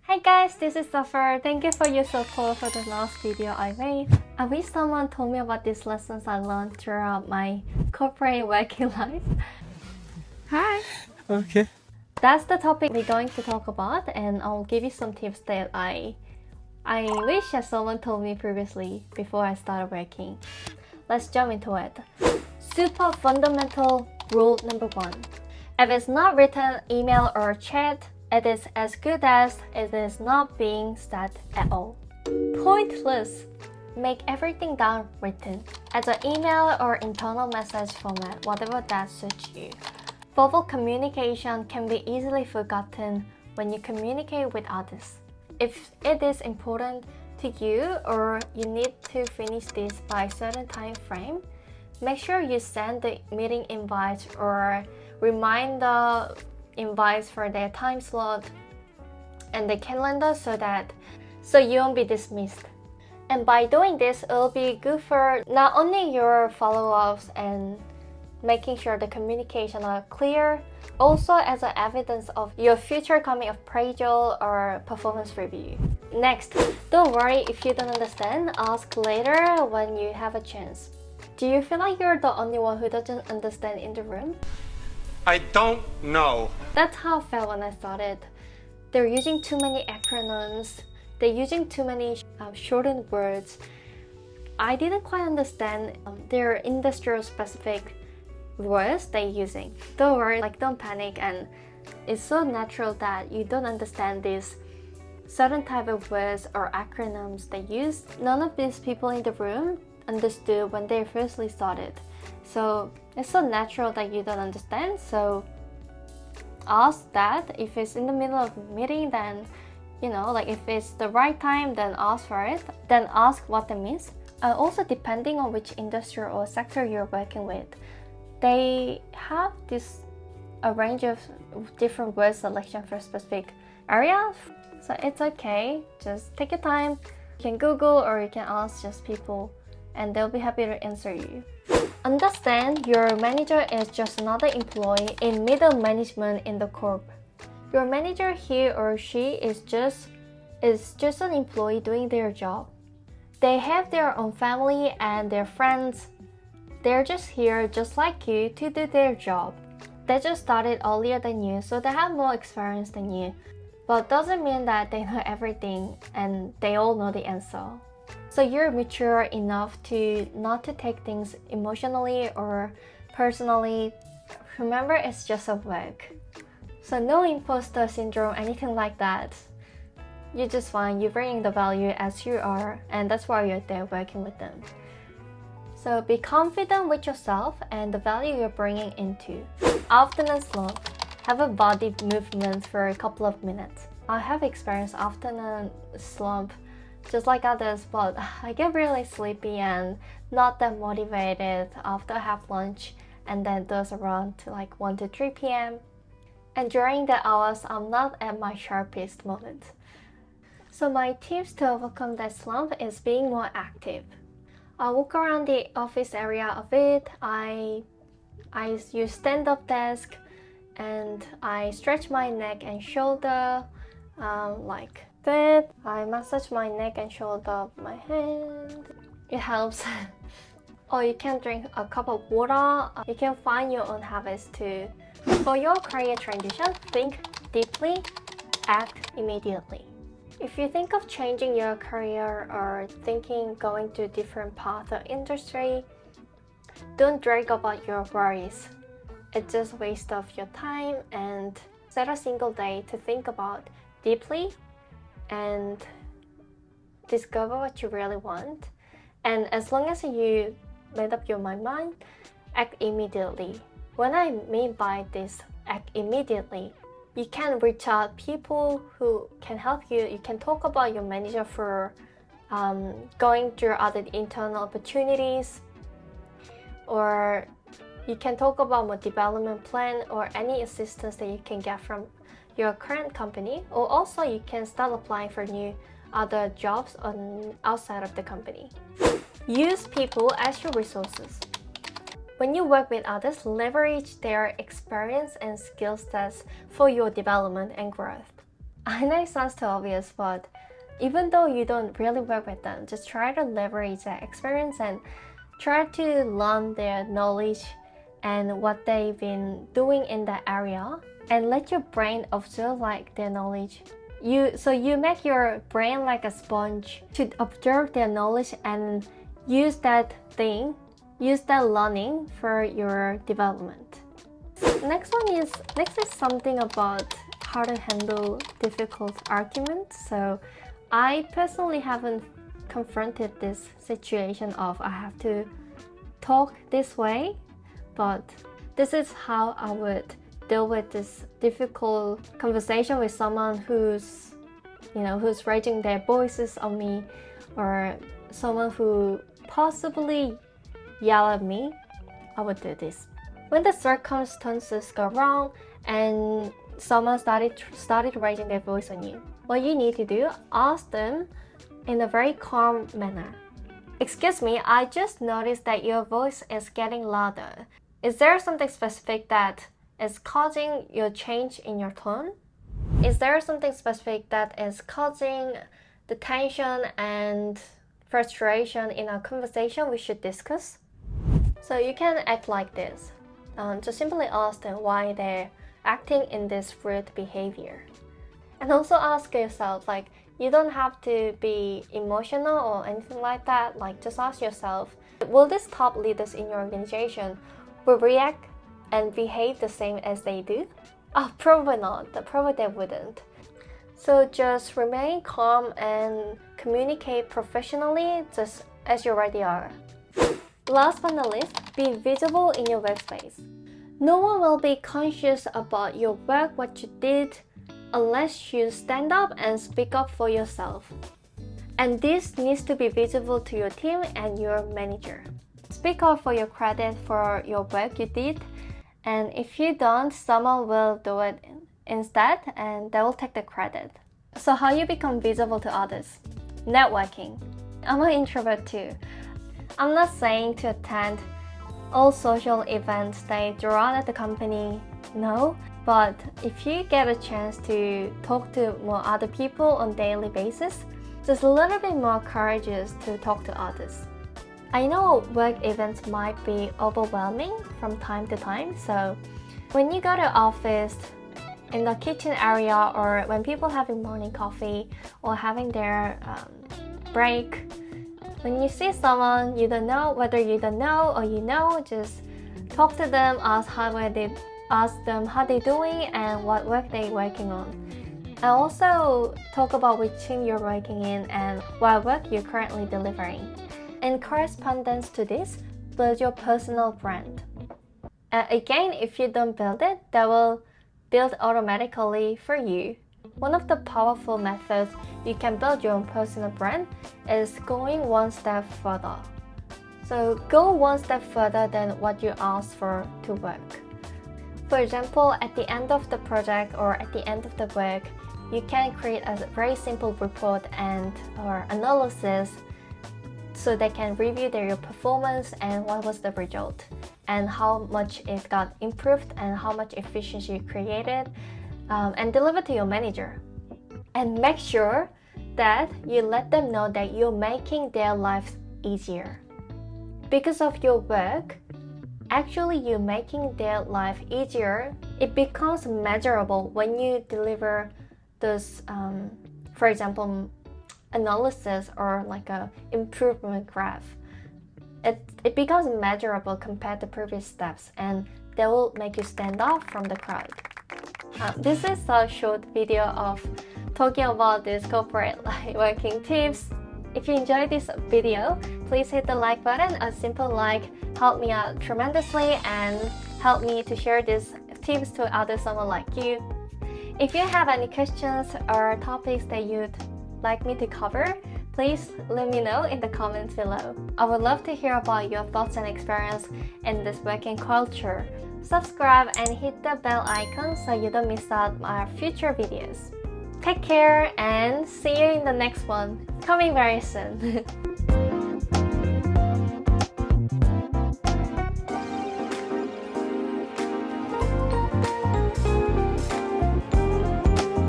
Hey guys, this is Suffer. Thank you for your support for the last video I made. I wish someone told me about these lessons I learned throughout my corporate working life. Hi. Okay. That's the topic we're going to talk about, and I'll give you some tips that I wish that someone told me previously before I started working. Let's jump into it. Super fundamental rule number 1. If it's not written, email or chat, it is as good as it is not being said at all. Pointless. Make everything down written as an email or internal message format, whatever that suits you. Verbal communication can be easily forgotten when you communicate with others. If it is important to you or you need to finish this by a certain time frame, make sure you send the meeting invites or reminder invites for their time slot and the calendar so you won't be dismissed. And by doing this, it'll be good for not only your follow-ups and making sure the communication are clear, also as an evidence of your future coming appraisal or performance review. Next, don't worry if you don't understand, ask later when you have a chance. Do you feel like you're the only one who doesn't understand in the room? I don't know. That's how I felt when I started. They're using too many acronyms, they're using too many shortened words. I didn't quite understand their industrial specific words they're using. Don't worry, don't panic, and it's so natural that you don't understand these certain type of words or acronyms they use. None of these people in the room understood when they firstly started. So it's so natural that you don't understand. So ask that. If it's in the middle of a meeting, then if it's the right time, then ask for it. Then ask what it means. Also, depending on which industry or sector you're working with, they have a range of different word selection for specific areas. So it's okay. Just take your time. You can Google or you can ask just people, and they'll be happy to answer you. Understand your manager is just another employee in middle management in the corp. Your manager, he or she is just an employee doing their job. They have their own family and their friends. They're just here just like you to do their job. They just started earlier than you, so they have more experience than you. But doesn't mean that they know everything and they all know the answer. So you're mature enough to not to take things emotionally or personally. Remember, it's just a work. So no imposter syndrome, anything like that. You're just fine. You're bringing the value as you are, and that's why you're there working with them. So be confident with yourself and the value you're bringing into. Afternoon slump. Have a body movement for a couple of minutes. I have experienced afternoon slump just like others, but I get really sleepy and not that motivated after I have lunch, and then those around to 1 to 3 p.m. And during the hours, I'm not at my sharpest moment. So my tips to overcome that slump is being more active. I walk around the office area a bit. I use stand-up desk, and I stretch my neck and shoulder like that. I massage my neck and shoulder with my hand. It helps. Or you can drink a cup of water. You can find your own habits too. For your career transition, think deeply, act immediately. If you think of changing your career or thinking going to a different path or industry, don't drag about your worries. It's just a waste of your time, and set a single day to think about deeply and discover what you really want. And as long as you made up your mind, act immediately. What I mean by this, act immediately, you can reach out people who can help you. You can talk about your manager for going through other internal opportunities, or you can talk about more development plan or any assistance that you can get from your current company. Or also you can start applying for new other jobs outside of the company. Use people as your resources. When you work with others, leverage their experience and skill sets for your development and growth. I know it sounds too obvious, but even though you don't really work with them, just try to leverage that experience and try to learn their knowledge and what they've been doing in that area, and let your brain absorb like their knowledge. So you make your brain like a sponge to observe their knowledge and use that learning for your development. Next is something about how to handle difficult arguments. So I personally haven't confronted this situation of I have to talk this way, but this is how I would deal with this difficult conversation with someone who's raising their voices on me, or someone who possibly yell at me. I would do this. When the circumstances go wrong and someone started raising their voice on you, what you need to do, ask them in a very calm manner. Excuse me, I just noticed that your voice is getting louder. Is there something specific that is causing your change in your tone? Is there something specific that is causing the tension and frustration in our conversation we should discuss? So you can act like this. Just simply ask them why they're acting in this rude behavior. And also ask yourself, like, you don't have to be emotional or anything like that. Like, just ask yourself, will these top leaders in your organization will react and behave the same as they do? Oh, probably not. Probably they wouldn't. So just remain calm and communicate professionally, just as you already are. Last but not least, be visible in your workspace. No one will be conscious about your work, what you did, unless you stand up and speak up for yourself. And this needs to be visible to your team and your manager. Speak up for your credit for your work you did, and if you don't, someone will do it instead and they will take the credit. So how you become visible to others? Networking. I'm an introvert too. I'm not saying to attend all social events they run at the company, no, but if you get a chance to talk to more other people on a daily basis, just a little bit more courageous to talk to others. I know work events might be overwhelming from time to time, so when you go to office, in the kitchen area, or when people having morning coffee or having their break, when you see someone you don't know, whether you don't know or you know, just talk to them, ask them how they're doing and what work they're working on. And also talk about which team you're working in and what work you're currently delivering. In correspondence to this, build your personal brand. Again, if you don't build it, they will build automatically for you. One of the powerful methods you can build your own personal brand is going one step further. So go one step further than what you asked for to work. For example, at the end of the project or at the end of the work, you can create a very simple report or analysis so they can review their performance and what was the result and how much it got improved and how much efficiency you created, and deliver to your manager. And make sure that you let them know that you're making their lives easier. Because of your work, actually you're making their life easier. It becomes measurable when you deliver those, for example, analysis or like a improvement graph. It becomes measurable compared to previous steps, and they will make you stand out from the crowd. This is a short video of talking about these corporate working tips. If you enjoyed this video, please hit the like button. A simple like helped me out tremendously and helped me to share these tips to others, someone like you. If you have any questions or topics that you'd like me to cover, please let me know in the comments below. I would love to hear about your thoughts and experience in this working culture. Subscribe and hit the bell icon so you don't miss out my future videos. Take care and see you in the next one, coming very soon.